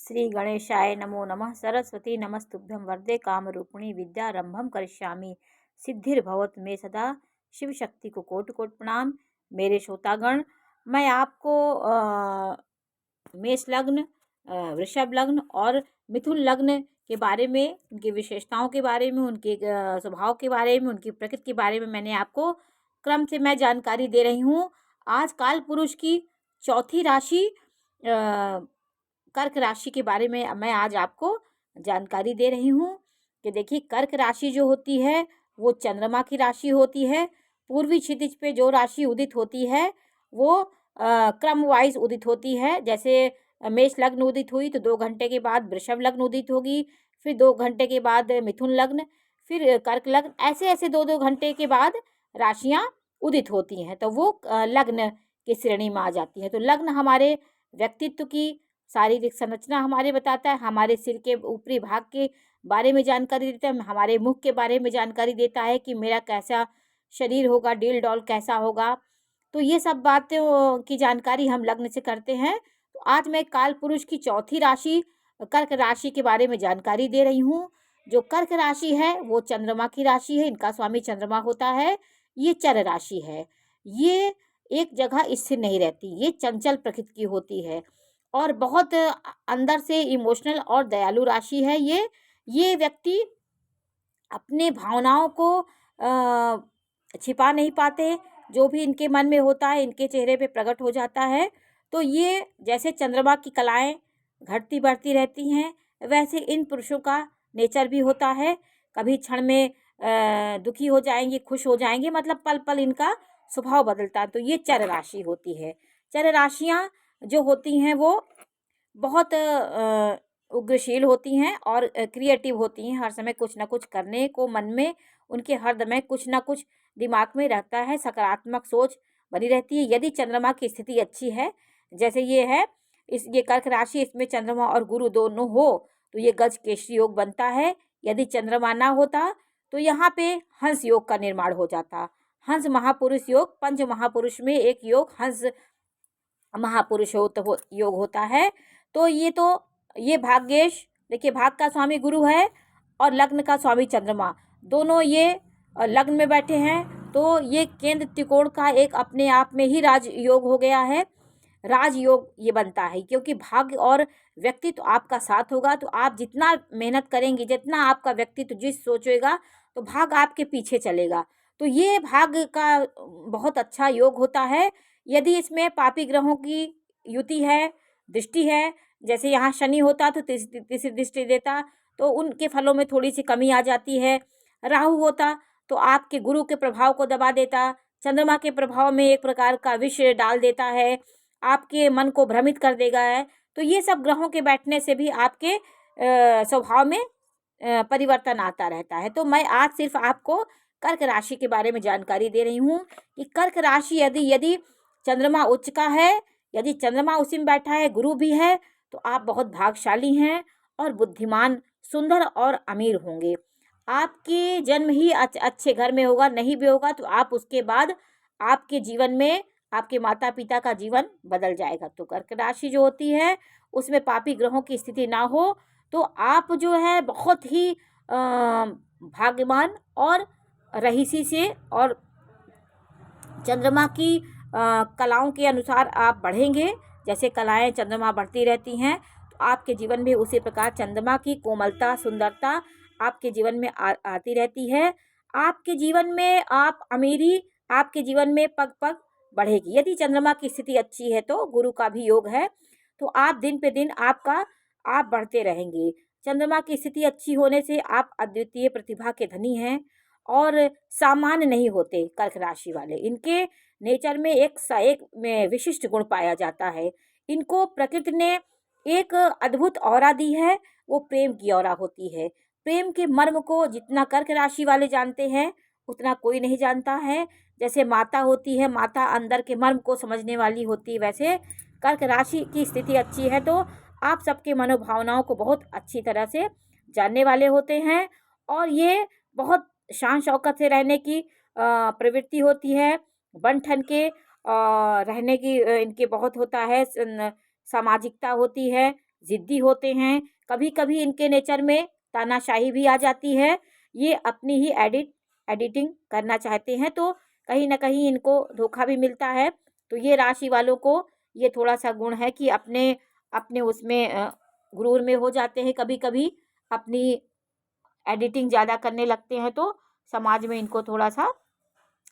श्री गणेशाय नमो नमः। सरस्वती नमस्तुभ्यं वरदे कामरूपिणी विद्यारंभम करिष्यामि। सिद्धिर्भवत मे सदा। शिव शक्ति को कोटि कोटि प्रणाम। मेरे श्रोतागण, मैं आपको मेष लग्न, वृषभ लग्न और मिथुन लग्न के बारे में, उनकी विशेषताओं के बारे में, उनके स्वभाव के बारे में, उनकी प्रकृति के बारे में मैंने आपको क्रम से मैं जानकारी दे रही हूँ। आज काल पुरुष की चौथी राशि कर्क राशि के बारे में मैं आज आपको जानकारी दे रही हूँ कि देखिए, कर्क राशि जो होती है वो चंद्रमा की राशि होती है। पूर्वी क्षितिज पे जो राशि उदित होती है वो क्रम वाइज उदित होती है। जैसे मेष लग्न उदित हुई तो 2 घंटे के बाद वृषभ लग्न उदित होगी, फिर 2 घंटे के बाद मिथुन लग्न, फिर कर्क लग्न, ऐसे ऐसे 2-2 घंटे के बाद राशियाँ उदित होती हैं, तो वो लग्न की श्रेणी में आ जाती हैं। तो लग्न हमारे व्यक्तित्व की शारीरिक संरचना हमारे बताता है, हमारे सिर के ऊपरी भाग के बारे में जानकारी देता है, हमारे मुख के बारे में जानकारी देता है कि मेरा कैसा शरीर होगा, डील डॉल कैसा होगा। तो ये सब बातों की जानकारी हम लग्न से करते हैं। तो आज मैं काल पुरुष की चौथी राशि कर्क राशि के बारे में जानकारी दे रही हूँ। जो कर्क राशि है वो चंद्रमा की राशि है, इनका स्वामी चंद्रमा होता है। ये चर राशि है, ये एक जगह स्थिर नहीं रहती, ये चंचल प्रकृति की होती है और बहुत अंदर से इमोशनल और दयालु राशि है। ये व्यक्ति अपने भावनाओं को छिपा नहीं पाते, जो भी इनके मन में होता है इनके चेहरे पे प्रकट हो जाता है। तो ये जैसे चंद्रमा की कलाएं घटती बढ़ती रहती हैं, वैसे इन पुरुषों का नेचर भी होता है। कभी क्षण में दुखी हो जाएंगे, खुश हो जाएंगे, मतलब पल पल इनका स्वभाव बदलता है। तो ये चर राशि होती है। चर राशियाँ जो होती हैं वो बहुत उग्रशील होती हैं और क्रिएटिव होती हैं। हर समय कुछ ना कुछ करने को मन में उनके हर समय कुछ ना कुछ दिमाग में रहता है, सकारात्मक सोच बनी रहती है। यदि चंद्रमा की स्थिति अच्छी है, जैसे ये है, ये कर्क राशि, इसमें चंद्रमा और गुरु दोनों हो तो ये गज केसरी योग बनता है। यदि चंद्रमा ना होता तो यहाँ पे हंस योग का निर्माण हो जाता। हंस महापुरुष योग, पंच महापुरुष में एक योग हंस महापुरुष योग होता है। तो ये भाग्येश, देखिए, भाग का स्वामी गुरु है और लग्न का स्वामी चंद्रमा, दोनों ये लग्न में बैठे हैं। तो ये केंद्र त्रिकोण का एक अपने आप में ही राज योग हो गया है। राज योग ये बनता है क्योंकि भाग्य और व्यक्तित्व आपका साथ होगा तो आप जितना मेहनत करेंगे, जितना आपका व्यक्तित्व जिस सोचेगा, तो भाग आपके पीछे चलेगा। तो ये भाग्य का बहुत अच्छा योग होता है। यदि इसमें पापी ग्रहों की युति है, दृष्टि है, जैसे यहाँ शनि होता तो तीसरी दृष्टि देता, तो उनके फलों में थोड़ी सी कमी आ जाती है। राहु होता तो आपके गुरु के प्रभाव को दबा देता, चंद्रमा के प्रभाव में एक प्रकार का विष डाल देता है, आपके मन को भ्रमित कर देगा है। तो ये सब ग्रहों के बैठने से भी आपके स्वभाव में परिवर्तन आता रहता है। तो मैं आज सिर्फ आपको कर्क राशि के बारे में जानकारी दे रही हूँ कि कर्क राशि यदि चंद्रमा उच्च का है, यदि चंद्रमा उसी में बैठा है, गुरु भी है, तो आप बहुत भाग्यशाली हैं और बुद्धिमान, सुंदर और अमीर होंगे। आपके जन्म ही अच्छे घर में होगा, नहीं भी होगा तो आप उसके बाद आपके जीवन में आपके माता पिता का जीवन बदल जाएगा। तो कर्क राशि जो होती है उसमें पापी ग्रहों की स्थिति ना हो तो आप जो है बहुत ही भाग्यवान और रहीसी से और चंद्रमा की कलाओं के अनुसार आप बढ़ेंगे। जैसे कलाएं चंद्रमा बढ़ती रहती हैं तो आपके जीवन में उसी प्रकार चंद्रमा की कोमलता, सुंदरता आपके जीवन में आती रहती है। आपके जीवन में आप अमीरी आपके जीवन में पग पग बढ़ेगी। यदि चंद्रमा की स्थिति अच्छी है तो गुरु का भी योग है, तो आप दिन पे दिन आप बढ़ते रहेंगे। चंद्रमा की स्थिति अच्छी होने से आप अद्वितीय प्रतिभा के धनी हैं और सामान्य नहीं होते। कर्क राशि वाले, इनके नेचर में एक में विशिष्ट गुण पाया जाता है। इनको प्रकृति ने एक अद्भुत ऑरा दी है, वो प्रेम की ऑरा होती है। प्रेम के मर्म को जितना कर्क राशि वाले जानते हैं उतना कोई नहीं जानता है। जैसे माता होती है, माता अंदर के मर्म को समझने वाली होती है, वैसे कर्क राशि की स्थिति अच्छी है तो आप सबके मनोभावनाओं को बहुत अच्छी तरह से जानने वाले होते हैं और ये बहुत शान शौकत से रहने की प्रवृत्ति होती है। बन ठन के रहने की इनके बहुत होता है, सामाजिकता होती है, ज़िद्दी होते हैं, कभी कभी इनके नेचर में तानाशाही भी आ जाती है। ये अपनी ही एडिटिंग करना चाहते हैं, तो कहीं ना कहीं इनको धोखा भी मिलता है। तो ये राशि वालों को ये थोड़ा सा गुण है कि अपने अपने उसमें गुरूर में हो जाते हैं, कभी कभी अपनी एडिटिंग ज़्यादा करने लगते हैं, तो समाज में इनको थोड़ा सा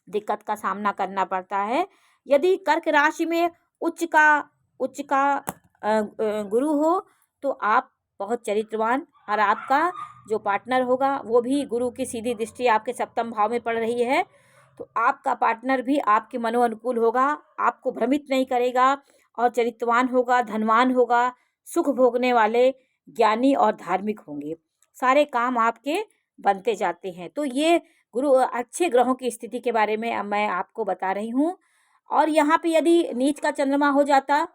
दिक्कत का सामना करना पड़ता है। यदि कर्क राशि में उच्च का गुरु हो तो आप बहुत चरित्रवान, और आपका जो पार्टनर होगा वो भी गुरु की सीधी दृष्टि आपके सप्तम भाव में पड़ रही है, तो आपका पार्टनर भी आपके मनोअनुकूल होगा, आपको भ्रमित नहीं करेगा और चरित्रवान होगा, धनवान होगा, सुख भोगने वाले, ज्ञानी और धार्मिक होंगे। सारे काम आपके बनते जाते हैं। तो ये गुरु अच्छे ग्रहों की स्थिति के बारे में अब मैं आपको बता रही हूँ। और यहाँ पे यदि नीच का चंद्रमा हो जाता,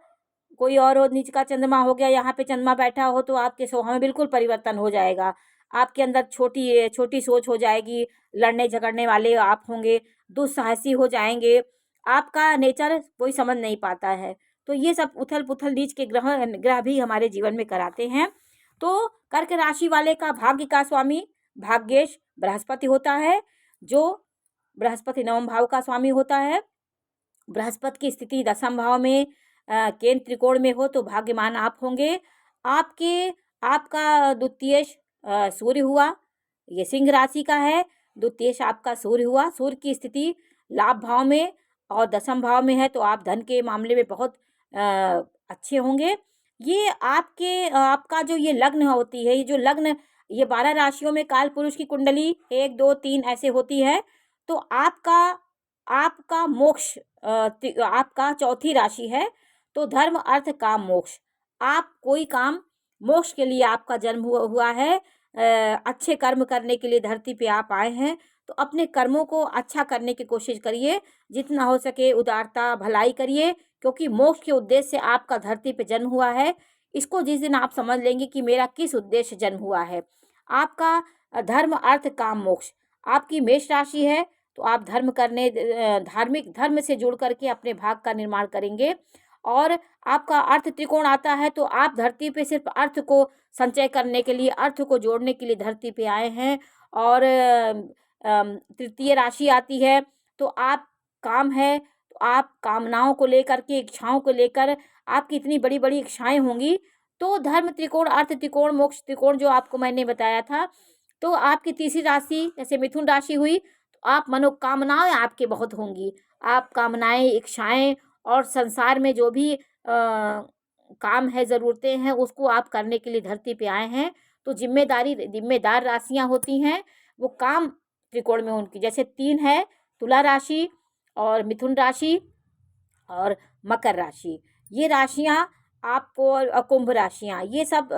कोई और हो, नीच का चंद्रमा हो गया, यहाँ पे चंद्रमा बैठा हो, तो आपके स्वभाव में बिल्कुल परिवर्तन हो जाएगा। आपके अंदर छोटी छोटी सोच हो जाएगी, लड़ने झगड़ने वाले आप होंगे, दुस्साहसी हो जाएंगे, आपका नेचर कोई समझ नहीं पाता है। तो ये सब उथल पुथल नीच के ग्रह भी हमारे जीवन में कराते हैं। तो कर्क राशि वाले का भाग्य का स्वामी भाग्येश बृहस्पति होता है, जो बृहस्पति नवम भाव का स्वामी होता है। बृहस्पति की स्थिति दसम भाव में केंद्र त्रिकोण में हो तो भाग्यमान आप होंगे। आपके आपका द्वितीयेश सूर्य हुआ, ये सिंह राशि का है। द्वितीयेश आपका सूर्य हुआ, सूर्य की स्थिति लाभ भाव में और दसम भाव में है, तो आप धन के मामले में बहुत अच्छे होंगे। ये आपका जो ये लग्न होती है, ये जो लग्न, ये 12 राशियों में काल पुरुष की कुंडली 1 2 3 ऐसे होती है। तो आपका आपका मोक्ष आपका चौथी राशि है, तो धर्म अर्थ काम मोक्ष, आप कोई काम मोक्ष के लिए आपका जन्म हुआ है। अच्छे कर्म करने के लिए धरती पे आप आए हैं, तो अपने कर्मों को अच्छा करने की कोशिश करिए, जितना हो सके उदारता भलाई करिए, क्योंकि मोक्ष के उद्देश्य से आपका धरती पे जन्म हुआ है। इसको जिस दिन आप समझ लेंगे कि मेरा किस उद्देश्य जन्म हुआ है, आपका धर्म अर्थ काम मोक्ष, आपकी मेष राशि है, तो आप धार्मिक धर्म से जुड़ करके अपने भाग का निर्माण करेंगे। और आपका अर्थ त्रिकोण आता है, तो आप धरती पे सिर्फ अर्थ को संचय करने के लिए, अर्थ को जोड़ने के लिए धरती पे आए हैं। और तृतीय राशि आती है, तो आप काम है, तो आप कामनाओं को लेकर के, इच्छाओं को लेकर आपकी इतनी बड़ी बड़ी इच्छाएं होंगी। तो धर्म त्रिकोण, अर्थ त्रिकोण, मोक्ष त्रिकोण जो आपको मैंने बताया था। तो आपकी तीसरी राशि जैसे मिथुन राशि हुई, तो आप मनोकामनाएं आपके बहुत होंगी, आप कामनाएं, इच्छाएं और संसार में जो भी काम है, ज़रूरतें हैं, उसको आप करने के लिए धरती पे आए हैं। तो जिम्मेदार राशियां होती हैं, वो काम त्रिकोण में उनकी, जैसे 3 है, तुला राशि और मिथुन राशि और मकर राशि, ये राशियां आपको, और कुंभ राशियां, ये सब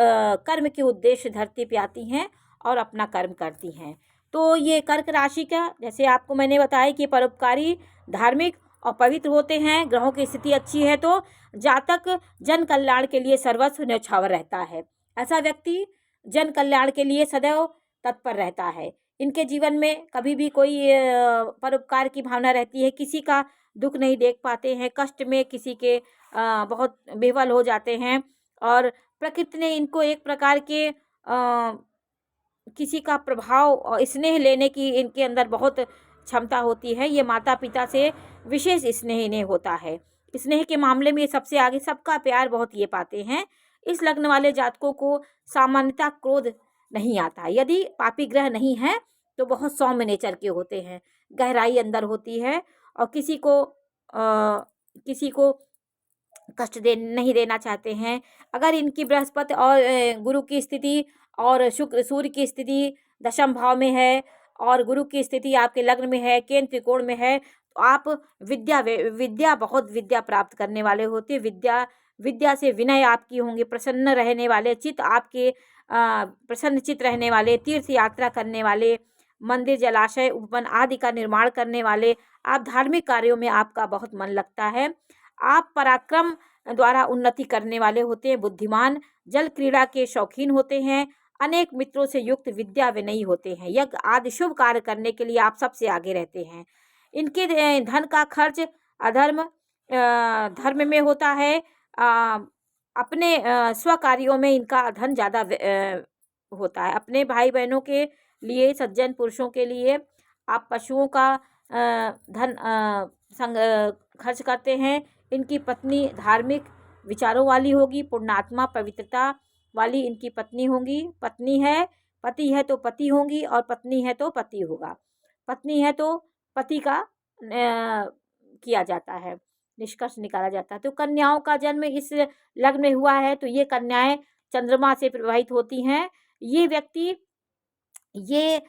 कर्म के उद्देश्य धरती पे आती हैं और अपना कर्म करती हैं। तो ये कर्क राशि का, जैसे आपको मैंने बताया कि परोपकारी, धार्मिक और पवित्र होते हैं। ग्रहों की स्थिति अच्छी है तो जातक जन कल्याण के लिए सर्वस्व न्यौछावर रहता है। ऐसा व्यक्ति जन कल्याण के लिए सदैव तत्पर रहता है। इनके जीवन में कभी भी कोई परोपकार की भावना रहती है, किसी का दुख नहीं देख पाते हैं, कष्ट में किसी के बहुत बेवल हो जाते हैं। और प्रकृति ने इनको एक प्रकार के किसी का प्रभाव और स्नेह लेने की इनके अंदर बहुत क्षमता होती है। ये माता पिता से विशेष स्नेह इन्हें होता है। स्नेह के मामले में ये सबसे आगे, सबका प्यार बहुत ये पाते हैं। इस लग्न वाले जातकों को सामान्यतः क्रोध नहीं आता। यदि पापी ग्रह नहीं है तो बहुत सौम्य नेचर के होते हैं, गहराई अंदर होती है और किसी को कष्ट नहीं देना चाहते हैं। अगर इनकी बृहस्पति और गुरु की स्थिति और शुक्र सूर्य की स्थिति दशम भाव में है और गुरु की स्थिति आपके लग्न में है, केंद्र त्रिकोण में है, तो आप बहुत विद्या प्राप्त करने वाले होते। विद्या से विनय आपकी होंगे, प्रसन्न रहने वाले, चित्त आपके प्रसन्न चित्त रहने वाले, तीर्थ यात्रा करने वाले, मंदिर, जलाशय, उपवन आदि का निर्माण करने वाले, आप धार्मिक कार्यों में आपका बहुत मन लगता है। आप पराक्रम द्वारा उन्नति करने वाले होते हैं, बुद्धिमान, जल क्रीड़ा के शौकीन होते हैं, अनेक मित्रों से युक्त, विद्या विनयी होते हैं, यज्ञ आदि शुभ कार्य करने के लिए आप सबसे आगे रहते हैं। इनके धन का खर्च धर्म में होता है। अपने स्व कार्यों में इनका धन ज़्यादा होता है। अपने भाई बहनों के लिए, सज्जन पुरुषों के लिए आप पशुओं का धन खर्च करते हैं। इनकी पत्नी धार्मिक विचारों वाली होगी, पुण्यात्मा पवित्रता वाली इनकी पत्नी होंगी। पत्नी है, पति है तो पति होंगी, और पत्नी है तो पति होगा। पत्नी है तो पति का किया जाता है, निष्कर्ष निकाला जाता है। तो कन्याओं का जन्म इस लग्न में हुआ है तो ये कन्याएं चंद्रमा से प्रभावित होती हैं। ये व्यक्ति ये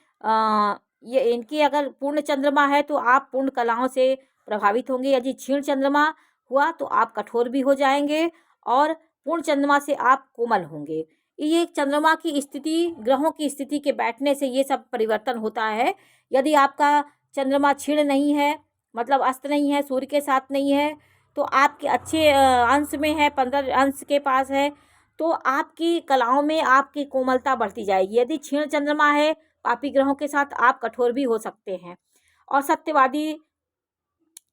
इनकी अगर पूर्ण चंद्रमा है तो आप पूर्ण कलाओं से प्रभावित होंगे। यदि क्षीण चंद्रमा हुआ तो आप कठोर भी हो जाएंगे, और पूर्ण चंद्रमा से आप कोमल होंगे। ये चंद्रमा की स्थिति, ग्रहों की स्थिति के बैठने से ये सब परिवर्तन होता है। यदि आपका चंद्रमा क्षीण नहीं है, मतलब अस्त नहीं है, सूर्य के साथ नहीं है, तो आपके अच्छे अंश में है, 15 अंश के पास है, तो आपकी कलाओं में आपकी कोमलता बढ़ती जाएगी। यदि क्षीण चंद्रमा है पापी ग्रहों के साथ, आप कठोर भी हो सकते हैं। और सत्यवादी,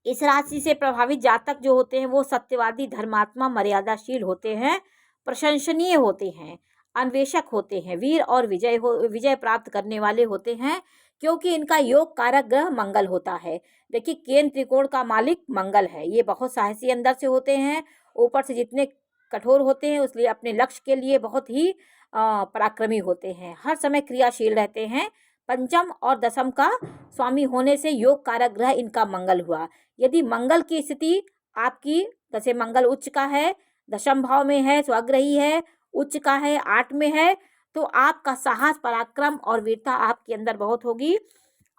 इस राशि से प्रभावित जातक जो होते हैं वो सत्यवादी, धर्मात्मा, मर्यादाशील होते हैं, प्रशंसनीय होते हैं, अन्वेषक होते हैं, वीर और विजय प्राप्त करने वाले होते हैं, क्योंकि इनका योग कारक ग्रह मंगल होता है। देखिए, केंद्र त्रिकोण का मालिक मंगल है। ये बहुत साहसी अंदर से होते हैं, ऊपर से जितने कठोर होते हैं, इसलिए अपने लक्ष्य के लिए बहुत ही पराक्रमी होते हैं, हर समय क्रियाशील रहते हैं। पंचम और दशम का स्वामी होने से योग कारक ग्रह इनका मंगल हुआ। यदि मंगल की स्थिति आपकी, जैसे मंगल उच्च का है, दशम भाव में है, स्वग्रही है, उच्च का है, 8 में है, तो आपका साहस, पराक्रम और वीरता आपके अंदर बहुत होगी।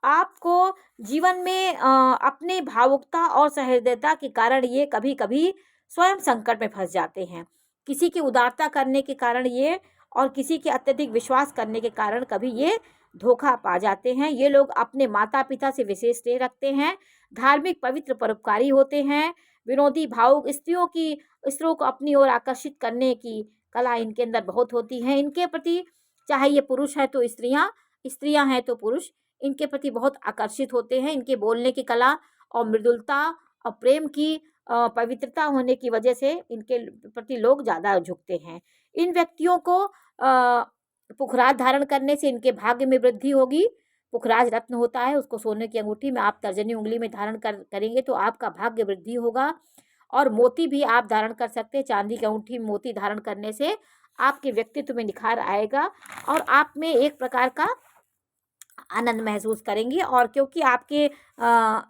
आपको जीवन में अपने भावुकता और सहृदयता के कारण ये कभी कभी स्वयं संकट में फंस जाते हैं। किसी की उदारता करने के कारण ये, और किसी के अत्यधिक विश्वास करने के कारण कभी ये धोखा पा जाते हैं। ये लोग अपने माता पिता से विशेष स्नेह रखते हैं, धार्मिक, पवित्र, परोपकारी होते हैं, विनोदी, भावुक, स्त्रियों को अपनी ओर आकर्षित करने की कला इनके अंदर बहुत होती है। इनके प्रति, चाहे ये पुरुष है तो स्त्रियां हैं तो पुरुष, इनके प्रति बहुत आकर्षित होते हैं। इनके बोलने की कला और मृदुलता और प्रेम की पवित्रता होने की वजह से इनके प्रति लोग ज़्यादा झुकते हैं। इन व्यक्तियों को पुखराज धारण करने से इनके भाग्य में वृद्धि होगी। पुखराज रत्न होता है, उसको सोने की अंगूठी में आप तर्जनी उंगली में धारण करेंगे तो आपका भाग्य वृद्धि होगा। और मोती भी आप धारण कर सकते हैं, चांदी की अंगूठी में मोती धारण करने से आपके व्यक्तित्व में निखार आएगा, और आप में एक प्रकार का आनंद महसूस करेंगे। और क्योंकि आपके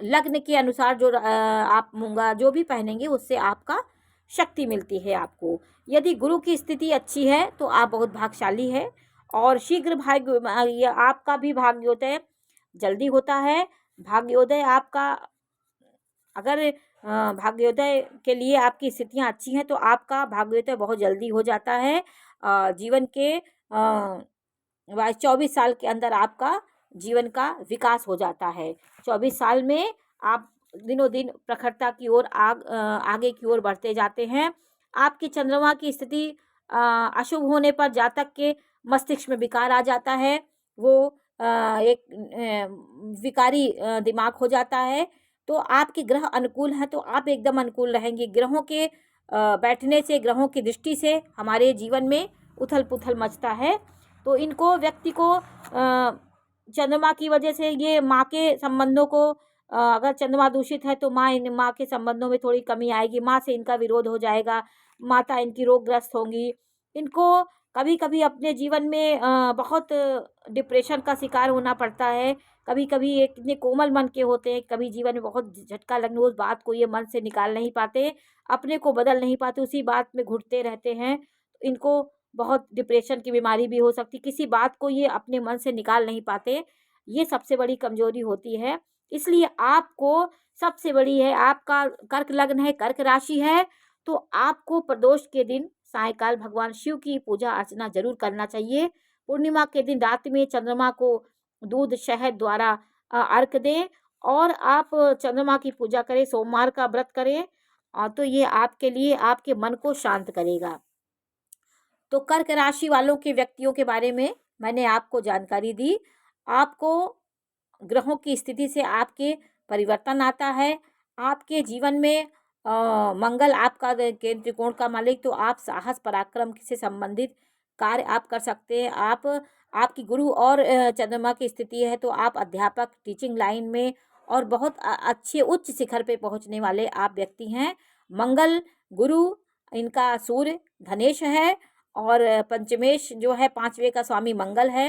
लग्न के अनुसार जो आप मूंगा जो भी पहनेंगे उससे आपका शक्ति मिलती है आपको। यदि गुरु की स्थिति अच्छी है तो आप बहुत भाग्यशाली है, और शीघ्र भाग्य आपका भी भाग्योदय जल्दी होता है। भाग्योदय आपका, अगर भाग्योदय के लिए आपकी स्थितियाँ अच्छी हैं तो आपका भाग्योदय बहुत जल्दी हो जाता है। जीवन के 24 साल के अंदर आपका जीवन का विकास हो जाता है। 24 साल में आप दिनों दिन प्रखरता की ओर आगे की ओर बढ़ते जाते हैं। आपकी चंद्रमा की स्थिति अशुभ होने पर जातक के मस्तिष्क में विकार आ जाता है, वो एक विकारी दिमाग हो जाता है। तो आपके ग्रह अनुकूल हैं तो आप एकदम अनुकूल रहेंगे। ग्रहों के बैठने से, ग्रहों की दृष्टि से हमारे जीवन में उथल पुथल मचता है। तो इनको, व्यक्ति को चंद्रमा की वजह से ये माँ के संबंधों को, अगर चंद्रमा दूषित है तो माँ के संबंधों में थोड़ी कमी आएगी, माँ से इनका विरोध हो जाएगा, माता इनकी रोगग्रस्त होंगी। इनको कभी कभी अपने जीवन में बहुत डिप्रेशन का शिकार होना पड़ता है। कभी कभी एक इतने कोमल मन के होते हैं, कभी जीवन में बहुत झटका लगने उस बात को ये मन से निकाल नहीं पाते, अपने को बदल नहीं पाते, उसी बात में घुटते रहते हैं। इनको बहुत डिप्रेशन की बीमारी भी हो सकती, किसी बात को ये अपने मन से निकाल नहीं पाते, ये सबसे बड़ी कमजोरी होती है। इसलिए आपको सबसे बड़ी है, आपका कर्क लग्न है, कर्क राशि है, तो आपको प्रदोष के दिन सायंकाल भगवान शिव की पूजा अर्चना जरूर करना चाहिए। पूर्णिमा के दिन रात में चंद्रमा को दूध शहद द्वारा अर्घ दें, और आप चंद्रमा की पूजा करें, सोमवार का व्रत करें, तो ये आपके लिए आपके मन को शांत करेगा। तो कर्क राशि वालों के व्यक्तियों के बारे में मैंने आपको जानकारी दी। आपको ग्रहों की स्थिति से आपके परिवर्तन आता है, आपके जीवन में मंगल आपका केंद्र त्रिकोण का मालिक, तो आप साहस पराक्रम से संबंधित कार्य आप कर सकते हैं। आपकी गुरु और चंद्रमा की स्थिति है, तो आप अध्यापक, टीचिंग लाइन में और बहुत अच्छे उच्च शिखर पे पहुंचने वाले आप व्यक्ति हैं। मंगल गुरु, इनका सूर्य धनेश है और पंचमेश जो है 5वें का स्वामी मंगल है।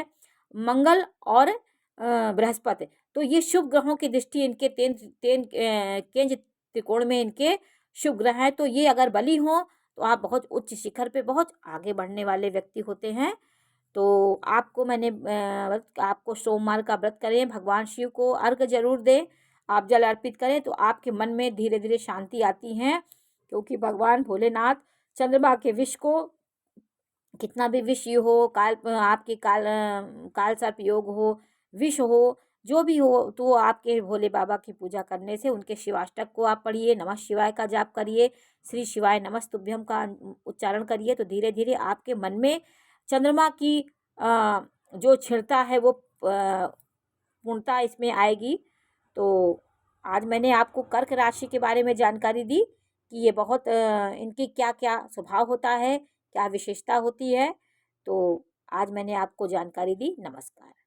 मंगल और बृहस्पति, तो ये शुभ ग्रहों की दृष्टि इनके केंद्र त्रिकोण में इनके शुभ ग्रह हैं। तो ये अगर बली हो तो आप बहुत उच्च शिखर पे बहुत आगे बढ़ने वाले व्यक्ति होते हैं। तो आपको मैंने आपको सोमवार का व्रत करें, भगवान शिव को अर्घ जरूर दें, आप जल अर्पित करें तो आपके मन में धीरे धीरे शांति आती है, क्योंकि भगवान भोलेनाथ चंद्रमा के विष को, कितना भी विष हो, आपके काल सर्प योग हो, विष हो, जो भी हो, तो आपके भोले बाबा की पूजा करने से उनके शिवाष्टक को आप पढ़िए, नमः शिवाय का जाप करिए, श्री शिवाय नमस्तुभ्यम का उच्चारण करिए, तो धीरे धीरे आपके मन में चंद्रमा की जो क्षीणता है वो पूर्णता इसमें आएगी। तो आज मैंने आपको कर्क राशि के बारे में जानकारी दी कि ये बहुत इनकी क्या क्या स्वभाव होता है, क्या विशेषता होती है। तो आज मैंने आपको जानकारी दी। नमस्कार।